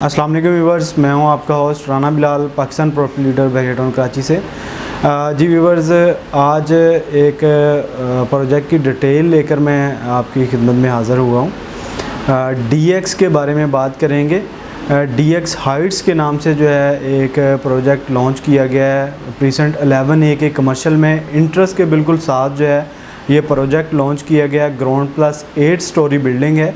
अस्सलाम वालेकुम व्यूवर्स, मैं हूं आपका host Rana Bilal, Pakistan property leader Bahria Karachi से। जी व्यूवर्स, आज एक प्रोजेक्ट की डिटेल लेकर मैं आपकी खिदमत में हाज़िर हुआ हूं। डीएक्स के बारे में बात करेंगे। डीएक्स हाइट्स के नाम से जो है एक प्रोजेक्ट लॉन्च किया गया है। प्रीसेंट 11A के कमर्शियल में इंटरेस्ट के बिल्कुल साथ जो है ये प्रोजेक्ट लॉन्च किया गया। ग्राउंड प्लस 8 स्टोरी बिल्डिंग है।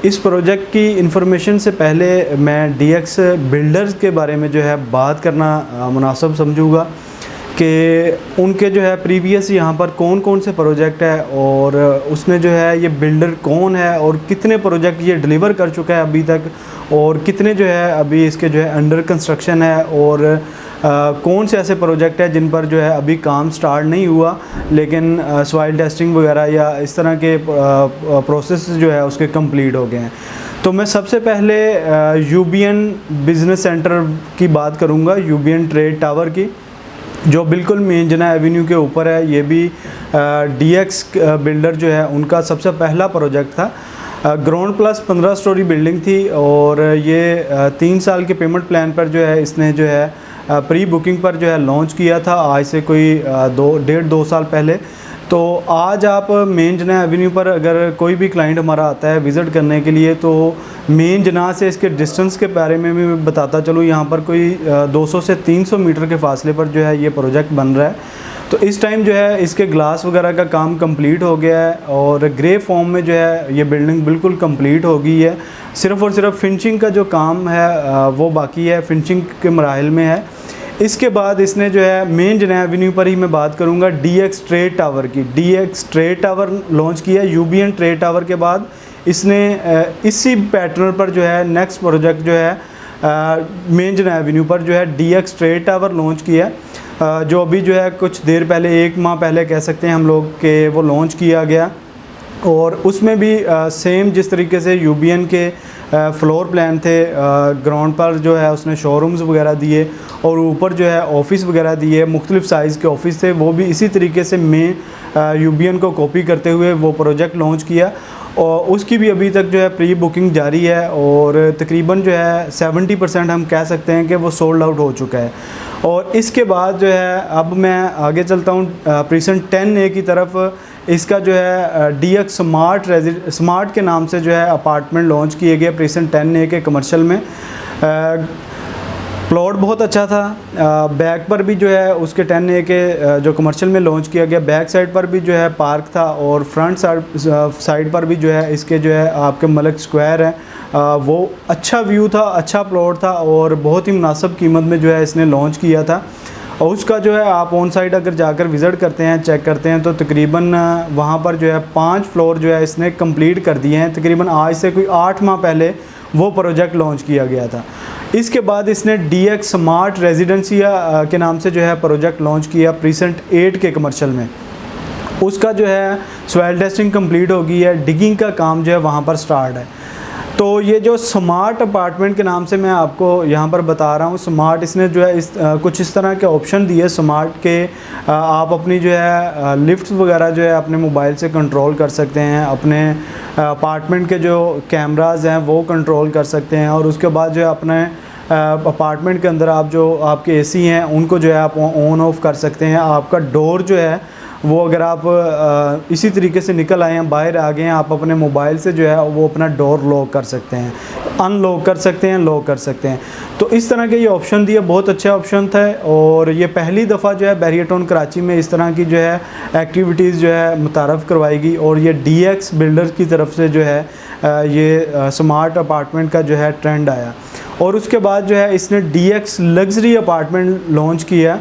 इस प्रोजेक्ट की इंफॉर्मेशन से पहले मैं डीएक्स बिल्डर्स के बारे में जो है बात करना मुनासिब समझूंगा कि उनके जो है प्रीवियस यहाँ पर कौन कौन से प्रोजेक्ट है और उसमें जो है ये बिल्डर कौन है और कितने प्रोजेक्ट ये डिलीवर कर चुका है अभी तक, और कितने जो है अभी इसके जो है अंडर कंस्ट्रक्शन है, और कौन से ऐसे प्रोजेक्ट है जिन पर जो है अभी काम स्टार्ट नहीं हुआ लेकिन सॉइल टेस्टिंग वगैरह या इस तरह के प्रोसेस जो है उसके कंप्लीट हो गए हैं। तो मैं सबसे पहले यूबीएन बिज़नेस सेंटर की बात करूंगा, यूबीएन ट्रेड टावर की, जो बिल्कुल मेन जना एवेन्यू के ऊपर है। ये भी डीएक्स बिल्डर जो है उनका सबसे पहला प्रोजेक्ट था। ग्राउंड प्लस 15 स्टोरी बिल्डिंग थी और ये 3 साल के पेमेंट प्लान पर जो है इसने जो है प्री बुकिंग पर जो है लॉन्च किया था, आज से कोई 1.5-2 साल पहले। तो आज आप मेन जना एवेन्यू पर अगर कोई भी क्लाइंट हमारा आता है विज़िट करने के लिए, तो मेन जना से इसके डिस्टेंस के बारे में भी मैं बताता चलूँ। यहाँ पर कोई 200 से 300 मीटर के फासले पर जो है ये प्रोजेक्ट बन रहा है। तो इस टाइम जो है इसके ग्लास वगैरह का काम कंप्लीट हो गया है और ग्रे फॉर्म में जो है ये बिल्डिंग बिल्कुल कंप्लीट हो गई है। सिर्फ़ और सिर्फ फिनिशिंग का जो काम है वो बाकी है, फिनिशिंग के मराहिल में है। इसके बाद इसने जो है मेन जना एवेन्यू पर ही मैं बात करूंगा डीएक्स ट्रेड टावर की। डीएक्स ट्रेड टावर लॉन्च किया। यूबीएन ट्रेड टावर के बाद इसने इसी पैटर्न पर जो है नेक्स्ट प्रोजेक्ट जो है मेन जना एवेन्यू पर जो है डीएक्स ट्रेड टावर लॉन्च किया, जो अभी जो है कुछ देर पहले, 1 माह पहले कह सकते हैं हम लोग कि वो लॉन्च किया गया। और उसमें भी सेम जिस तरीके से यूबीएन के फ्लोर प्लान थे, ग्राउंड पर जो है उसने शोरूम्स वगैरह दिए और ऊपर जो है ऑफ़िस वगैरह दिए, मुख्तलिफ़ साइज़ के ऑफ़िस थे, वो भी इसी तरीके से मेन यूबीएन को कॉपी करते हुए वो प्रोजेक्ट लॉन्च किया। और उसकी भी अभी तक जो है प्री बुकिंग जारी है और तकरीबन जो है 70% हम कह सकते हैं कि वो सोल्ड आउट हो चुका है। और इसके बाद जो है अब मैं आगे चलता हूँ प्रीसेंट 10A की तरफ। इसका जो है डीएक्स स्मार्ट के नाम से जो है अपार्टमेंट लॉन्च किए गए प्रीसेंट 10A के कमर्शियल में। प्लॉट बहुत अच्छा था। बैक पर भी जो है उसके 10A के जो कमर्शियल में लॉन्च किया गया, बैक साइड पर भी जो है पार्क था और फ्रंट साइड पर भी जो है इसके जो है आपके मलिक स्क्वायर है, वो अच्छा व्यू था, अच्छा प्लॉट था और बहुत ही मुनासिब कीमत में जो है इसने लॉन्च किया था। और उसका जो है आप ऑन साइड अगर जाकर विज़िट करते हैं, चेक करते हैं, तो तकरीबन वहाँ पर जो है 5 फ्लोर जो है इसने कंप्लीट कर दिए हैं। तकरीबन आज से कोई 8 माह पहले वो प्रोजेक्ट लॉन्च किया गया था। इसके बाद इसने डीएक्स स्मार्ट रेजिडेंसिया के नाम से जो है प्रोजेक्ट लॉन्च किया प्रीसेंट 8 के कमर्शियल में। उसका जो है सॉइल टेस्टिंग कंप्लीट हो गई है, डिगिंग का काम जो है वहाँ पर स्टार्ट है। तो ये जो स्मार्ट अपार्टमेंट के नाम से मैं आपको यहाँ पर बता रहा हूँ, स्मार्ट इसने जो है कुछ इस तरह के ऑप्शन दिए स्मार्ट के। आप अपनी जो है लिफ्ट वगैरह जो है अपने मोबाइल से कंट्रोल कर सकते हैं, अपने अपार्टमेंट के जो कैमरास हैं वो कंट्रोल कर सकते हैं, और उसके बाद जो है अपने अपार्टमेंट के अंदर आप जो आपके एसी हैं उनको जो है आप ऑन ऑफ कर सकते हैं। आपका डोर जो है वो अगर आप इसी तरीके से निकल आए हैं, बाहर आ गए हैं, आप अपने मोबाइल से जो है वो अपना डोर लॉक कर सकते हैं, अनलॉक कर सकते हैं, लॉक कर सकते हैं। तो इस तरह के ये ऑप्शन दिए, बहुत अच्छा ऑप्शन था। और ये पहली दफ़ा जो है बहरिया टाउन कराची में इस तरह की जो है एक्टिविटीज़ जो है मुतारफ़ करवाएगी, और ये डीएक्स बिल्डर्स की तरफ से जो है ये स्मार्ट अपार्टमेंट का जो है ट्रेंड आया। और उसके बाद जो है इसने डीएक्स लग्जरी अपार्टमेंट लॉन्च किया।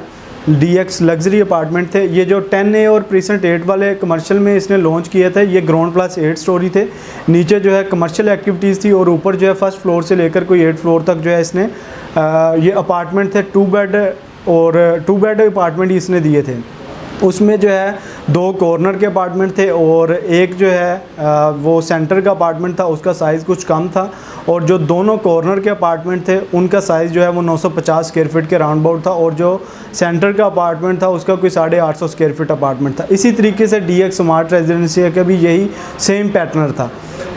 डीएक्स लग्जरी अपार्टमेंट थे ये जो 10A और प्रीसेंट 8 वाले कमर्शियल में इसने लॉन्च किए थे। ये ग्राउंड प्लस 8 स्टोरी थे, नीचे जो है कमर्शियल एक्टिविटीज़ थी और ऊपर जो है फर्स्ट फ्लोर से लेकर कोई 8 फ्लोर तक जो है इसने ये अपार्टमेंट थे। 2 बेड और 2 बेड अपार्टमेंट इसने दिए थे। उसमें जो है 2 कॉर्नर के अपार्टमेंट थे और एक जो है वो सेंटर का अपार्टमेंट था, उसका साइज़ कुछ कम था। और जो दोनों कॉर्नर के अपार्टमेंट थे उनका साइज़ जो है वो 950 स्क्वायर फीट के राउंड अबाउट था, और जो सेंटर का अपार्टमेंट था उसका कोई 850 स्क्वायर फीट अपार्टमेंट था। इसी तरीके से डीएक्स स्मार्ट रेजिडेंसी का भी यही सेम पैटर्न था।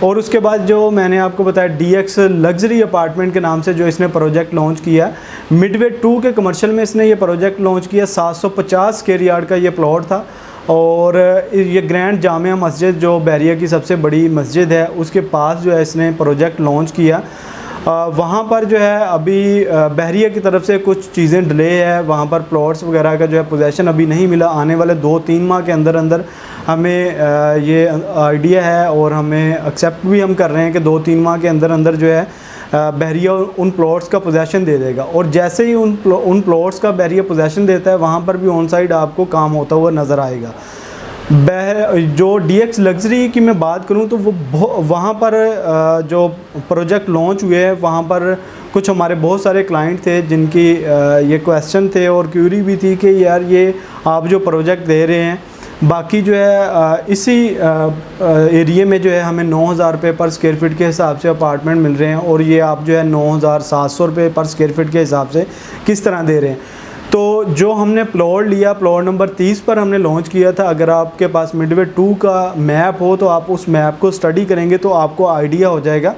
और उसके बाद जो मैंने आपको बताया DX लग्जरी अपार्टमेंट के नाम से जो इसने प्रोजेक्ट लॉन्च किया, मिडवे 2 के कमर्शियल में इसने ये प्रोजेक्ट लॉन्च किया। 750 स्क्वायर यार्ड का ये प्लॉट था और ये ग्रैंड जामिया मस्जिद जो बहरिया की सबसे बड़ी मस्जिद है उसके पास जो है इसने प्रोजेक्ट लॉन्च किया। वहाँ पर जो है अभी बहरिया की तरफ से कुछ चीज़ें डिले है, वहाँ पर प्लॉट्स वगैरह का जो है पोजेसन अभी नहीं मिला। आने वाले 2-3 माह के अंदर अंदर हमें ये आइडिया है और हमें एक्सेप्ट भी हम कर रहे हैं कि 2-3 माह के अंदर अंदर जो है बहरिया उन प्लॉट्स का पोजेसन दे देगा। और जैसे ही उन प्लॉट्स का बहरिया पोजेसन देता है वहाँ पर भी ऑन साइड आपको काम होता हुआ नज़र आएगा। जो DX लग्जरी की मैं बात करूं तो वो वहाँ पर जो प्रोजेक्ट लॉन्च हुए हैं वहाँ पर कुछ हमारे बहुत सारे क्लाइंट थे जिनकी ये क्वेश्चन थे और क्यूरी भी थी कि यार ये आप जो प्रोजेक्ट दे रहे हैं बाकी जो है इसी एरिया में जो है हमें 9,000 रुपये पर स्क्वायर फीट के हिसाब से अपार्टमेंट मिल रहे हैं और ये आप जो है 9,700 रुपये पर स्क्वायर फीट के हिसाब से किस तरह दे रहे हैं। तो जो हमने प्लॉट लिया, प्लॉट नंबर 30 पर हमने लॉन्च किया था। अगर आपके पास मिडवे 2 का मैप हो तो आप उस मैप को स्टडी करेंगे तो आपको आइडिया हो जाएगा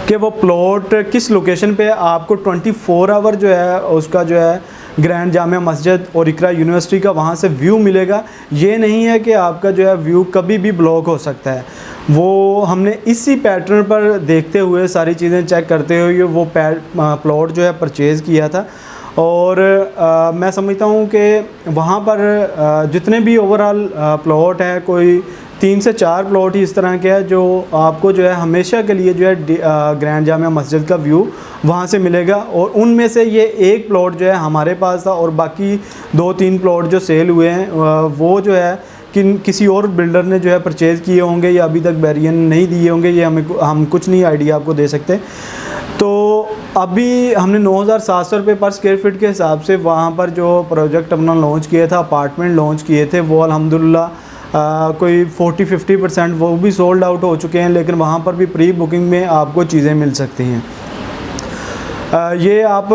कि वो प्लॉट किस लोकेशन पे आपको 24 आवर जो है उसका जो है ग्रैंड जामिया मस्जिद और इकरा यूनिवर्सिटी का वहाँ से व्यू मिलेगा। ये नहीं है कि आपका जो है व्यू कभी भी ब्लॉक हो सकता है। वो हमने इसी पैटर्न पर देखते हुए सारी चीज़ें चेक करते हुए वो प्लॉट जो है परचेज़ किया था। और मैं समझता हूँ कि वहाँ पर जितने भी ओवरऑल प्लॉट है कोई 3 से 4 प्लॉट ही इस तरह के हैं जो आपको जो है हमेशा के लिए जो है ग्रैंड जामिया मस्जिद का व्यू वहाँ से मिलेगा। और उनमें से ये एक प्लॉट जो है हमारे पास था और बाकी 2-3 प्लॉट जो सेल हुए हैं वो जो है किसी और बिल्डर ने जो है परचेज़ किए होंगे या अभी तक बैरियन नहीं दिए होंगे, ये हम कुछ नहीं आइडिया आपको दे सकते। तो अभी हमने 9,700 रुपये पर स्क्वायर फीट के हिसाब से वहाँ पर जो प्रोजेक्ट अपना लॉन्च किया था, अपार्टमेंट लॉन्च किए थे, वो अल्हम्दुलिल्लाह कोई 40-50% वो भी सोल्ड आउट हो चुके हैं। लेकिन वहाँ पर भी प्री बुकिंग में आपको चीज़ें मिल सकती हैं। ये आप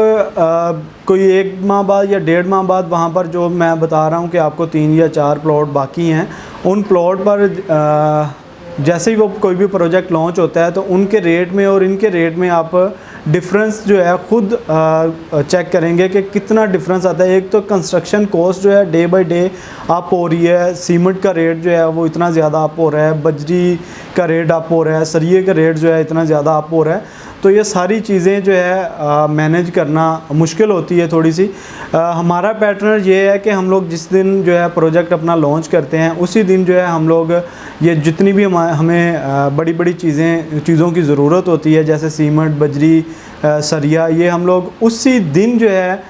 कोई 1 माह बाद या 1.5 माह बाद वहाँ पर जो मैं बता रहा हूँ कि आपको 3 या 4 प्लॉट बाकी हैं, उन प्लॉट पर जैसे ही वो कोई भी प्रोजेक्ट लॉन्च होता है तो उनके रेट में और इनके रेट में आप डिफरेंस जो है ख़ुद चेक करेंगे कि कितना डिफरेंस आता है। एक तो कंस्ट्रक्शन कॉस्ट जो है डे बाय डे अप हो रही है, सीमेंट का रेट जो है वो इतना ज़्यादा अप हो रहा है, बजरी का रेट अप हो रहा है, सरिये का रेट जो है इतना ज़्यादा अप हो रहा है। तो ये सारी चीज़ें जो है मैनेज करना मुश्किल होती है थोड़ी सी। हमारा पैटर्न ये है कि हम लोग जिस दिन जो है प्रोजेक्ट अपना लॉन्च करते हैं उसी दिन जो है हम लोग ये जितनी भी हमें बड़ी बड़ी चीज़ों की ज़रूरत होती है जैसे सीमेंट, बजरी, सरिया, ये हम लोग उसी दिन जो है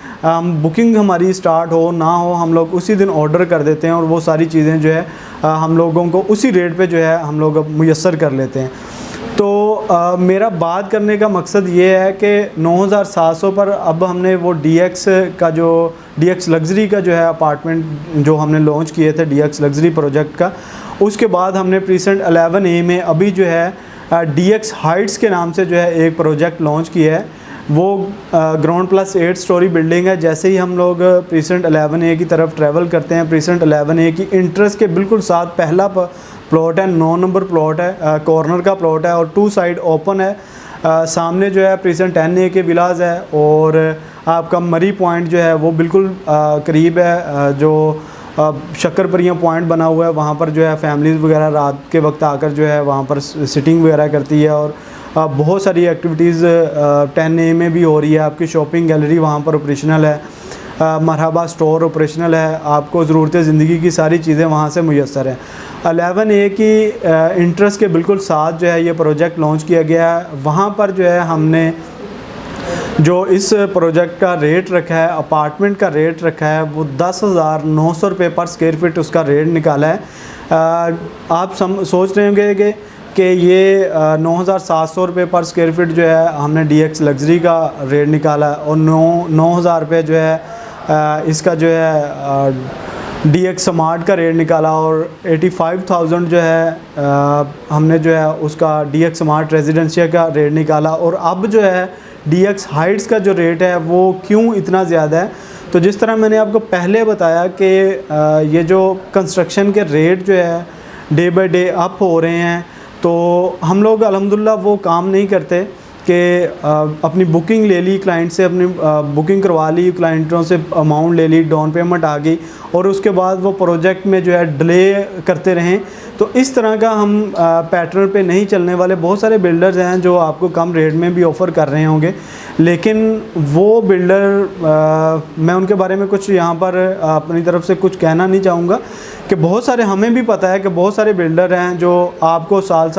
बुकिंग हमारी स्टार्ट हो ना हो हम लोग उसी दिन ऑर्डर कर देते हैं और वो सारी चीज़ें जो है हम लोगों को उसी रेट पे जो है हम लोग मुयस्सर कर लेते हैं। तो मेरा बात करने का मकसद ये है कि 9,700 पर अब हमने वो DX लग्जरी का जो है अपार्टमेंट जो हमने लॉन्च किए थे DX लग्जरी प्रोजेक्ट का, उसके बाद हमने प्रीसेंट 11A में अभी जो है DX हाइट्स के नाम से जो है एक प्रोजेक्ट लॉन्च किया है। वो ग्राउंड प्लस 8 स्टोरी बिल्डिंग है। जैसे ही हम लोग प्रीसेंट 11A की तरफ ट्रैवल करते हैं, प्रीसेंट 11A की इंट्रेंस के बिल्कुल साथ पहला प्लॉट है, 9 नंबर प्लॉट है, कॉर्नर का प्लॉट है और 2 साइड ओपन है। सामने जो है प्रीसेंट 10A के विलाज है और आपका मरी पॉइंट जो है वो बिल्कुल करीब है। जो शक्करपरियाँ पॉइंट बना हुआ है वहाँ पर जो है फैमिलीज़ वगैरह रात के वक्त आकर जो है वहाँ पर सिटिंग वगैरह करती है और बहुत सारी एक्टिविटीज़ 10A में भी हो रही है। आपकी शॉपिंग गैलरी वहाँ पर ऑपरेशनल है, मरहबा स्टोर ऑपरेशनल है, आपको ज़रूरत ज़िंदगी की सारी चीज़ें वहाँ से मुयस्सर हैं। 11A की इंट्रेंस के बिल्कुल साथ जो है ये प्रोजेक्ट लॉन्च किया गया है। वहाँ पर जो है हमने जो इस प्रोजेक्ट का रेट रखा है, अपार्टमेंट का रेट रखा है, वो 10,900 रुपये पर स्क्वायर फीट उसका रेट निकाला है। आप सोच रहे होंगे कि ये 9,700 रुपये पर स्क्वायर फीट जो है हमने DX लग्जरी का रेट निकाला है और 9,000 रुपये जो है इसका जो है DX स्मार्ट का रेट निकाला और 85,000 जो है हमने जो है उसका DX स्मार्ट रेजिडेंशियल का रेट निकाला। और अब जो है DX हाइट्स का जो रेट है वो क्यों इतना ज़्यादा है, तो जिस तरह मैंने आपको पहले बताया कि ये जो कंस्ट्रक्शन के रेट जो है डे बाय डे अप हो रहे हैं, तो हम लोग अल्हम्दुलिल्लाह वो काम नहीं करते कि अपनी बुकिंग ले ली क्लाइंट से, अपनी बुकिंग करवा ली क्लाइंटों से, अमाउंट ले ली, डाउन पेमेंट आ गई और उसके बाद वो प्रोजेक्ट में जो है डिले करते रहें। तो इस तरह का हम पैटर्न पे नहीं चलने वाले। बहुत सारे बिल्डर्स हैं जो आपको कम रेट में भी ऑफ़र कर रहे होंगे, लेकिन वो बिल्डर मैं उनके बारे में कुछ यहाँ पर अपनी तरफ से कुछ कहना नहीं चाहूँगा कि बहुत सारे, हमें भी पता है कि बहुत सारे बिल्डर हैं जो आपको साल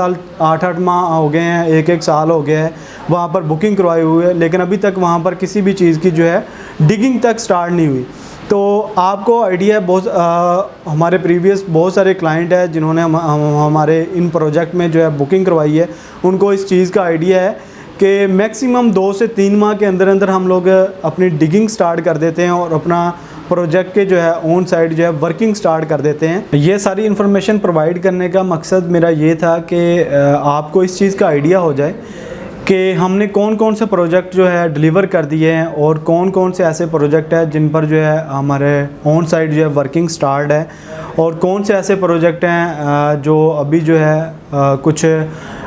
8-8 माह हो गए हैं, 1-1 साल हो गया है वहाँ पर बुकिंग करवाई हुई है, लेकिन अभी तक वहाँ पर किसी भी चीज़ की जो है डिगिंग तक स्टार्ट नहीं हुई। तो आपको आइडिया है, बहुत हमारे प्रीवियस बहुत सारे क्लाइंट हैं जिन्होंने हमारे इन प्रोजेक्ट में जो है बुकिंग करवाई है, उनको इस चीज़ का आइडिया है कि मैक्सिमम 2 से 3 माह के अंदर अंदर हम लोग अपनी डिगिंग स्टार्ट कर देते हैं और अपना प्रोजेक्ट के जो है ऑन साइड जो है वर्किंग स्टार्ट कर देते हैं। ये सारी इन्फॉर्मेशन प्रोवाइड करने का मकसद मेरा ये था कि आपको इस चीज़ का आइडिया हो जाए कि हमने कौन कौन से प्रोजेक्ट जो है डिलीवर कर दिए हैं और कौन कौन से ऐसे प्रोजेक्ट हैं जिन पर जो है हमारे ऑन साइड जो है वर्किंग स्टार्ट है, और कौन से ऐसे प्रोजेक्ट हैं जो अभी जो है कुछ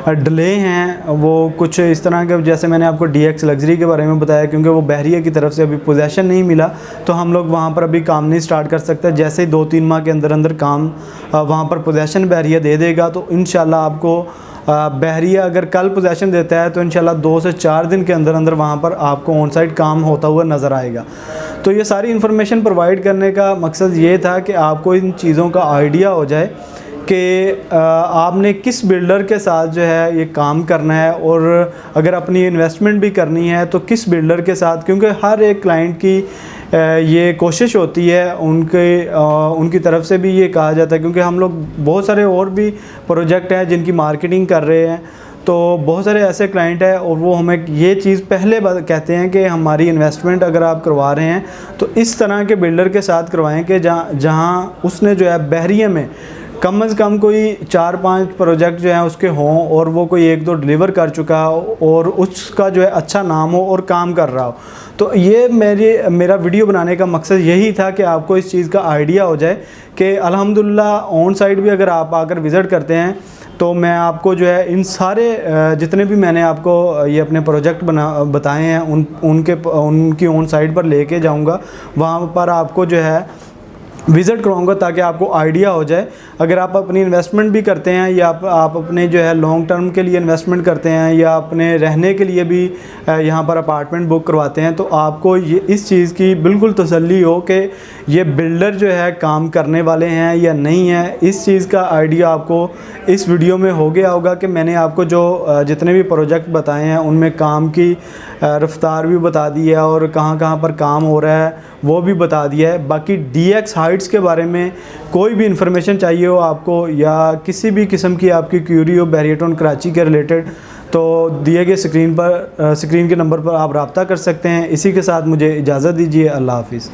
डिले हैं। वो कुछ इस तरह के, जैसे मैंने आपको DX लग्जरी के बारे में बताया, क्योंकि वो बहरिया की तरफ से अभी पोजेसन नहीं मिला तो हम लोग वहाँ पर अभी काम नहीं स्टार्ट कर सकते। जैसे ही 2-3 माह के अंदर अंदर काम वहाँ पर पोजेसन बहरिया दे देगा तो इंशाल्लाह आपको बहरिया अगर कल पोजेसन देता है तो इंशाल्लाह 2 से 4 दिन के अंदर अंदर वहाँ पर आपको ऑन साइड काम होता हुआ नज़र आएगा। तो ये सारी इन्फॉर्मेशन प्रोवाइड करने का मकसद ये था कि आपको इन चीज़ों का आइडिया हो जाए कि आपने किस बिल्डर के साथ जो है ये काम करना है, और अगर अपनी इन्वेस्टमेंट भी करनी है तो किस बिल्डर के साथ, क्योंकि हर एक क्लाइंट की ये कोशिश होती है, उनकी तरफ से भी ये कहा जाता है, क्योंकि हम लोग बहुत सारे और भी प्रोजेक्ट हैं जिनकी मार्केटिंग कर रहे हैं, तो बहुत सारे ऐसे क्लाइंट हैं और वो हमें ये चीज़ पहले कहते हैं कि हमारी इन्वेस्टमेंट अगर आप करवा रहे हैं तो इस तरह के बिल्डर के साथ करवाएं कि जहाँ उसने जो है बहरिया में कम से कम कोई 4-5 प्रोजेक्ट जो हैं उसके हों और वो कोई 1-2 डिलीवर कर चुका हो और उसका जो है अच्छा नाम हो और काम कर रहा हो। तो ये मेरा वीडियो बनाने का मकसद यही था कि आपको इस चीज़ का आइडिया हो जाए कि अल्हम्दुलिल्लाह ऑन साइड भी अगर आप आकर विज़िट करते हैं तो मैं आपको जो है इन सारे जितने भी मैंने आपको ये अपने प्रोजेक्ट बताए हैं उनकी ऑन साइड पर लेके जाऊंगा, वहाँ पर आपको जो है विज़िट करवाऊंगा ताकि आपको आइडिया हो जाए। अगर आप अपनी इन्वेस्टमेंट भी करते हैं या आप अपने जो है लॉन्ग टर्म के लिए इन्वेस्टमेंट करते हैं या अपने रहने के लिए भी यहाँ पर अपार्टमेंट बुक करवाते हैं, तो आपको ये इस चीज़ की बिल्कुल तसल्ली हो कि ये बिल्डर जो है काम करने वाले हैं या नहीं है। इस चीज़ का आइडिया आपको इस वीडियो में हो गया होगा कि मैंने आपको जो जितने भी प्रोजेक्ट बताए हैं उनमें काम की रफ्तार भी बता दी है और कहाँ पर काम हो रहा है वो भी बता दिया है। बाकी DX हाइट्स के बारे में कोई भी इंफॉर्मेशन चाहिए हो आपको या किसी भी किस्म की आपकी क्यूरी हो बहरिया टाउन कराची के रिलेटेड, तो दिए गए स्क्रीन के नंबर पर आप रब्ता कर सकते हैं। इसी के साथ मुझे इजाज़त दीजिए। अल्लाह हाफिज़।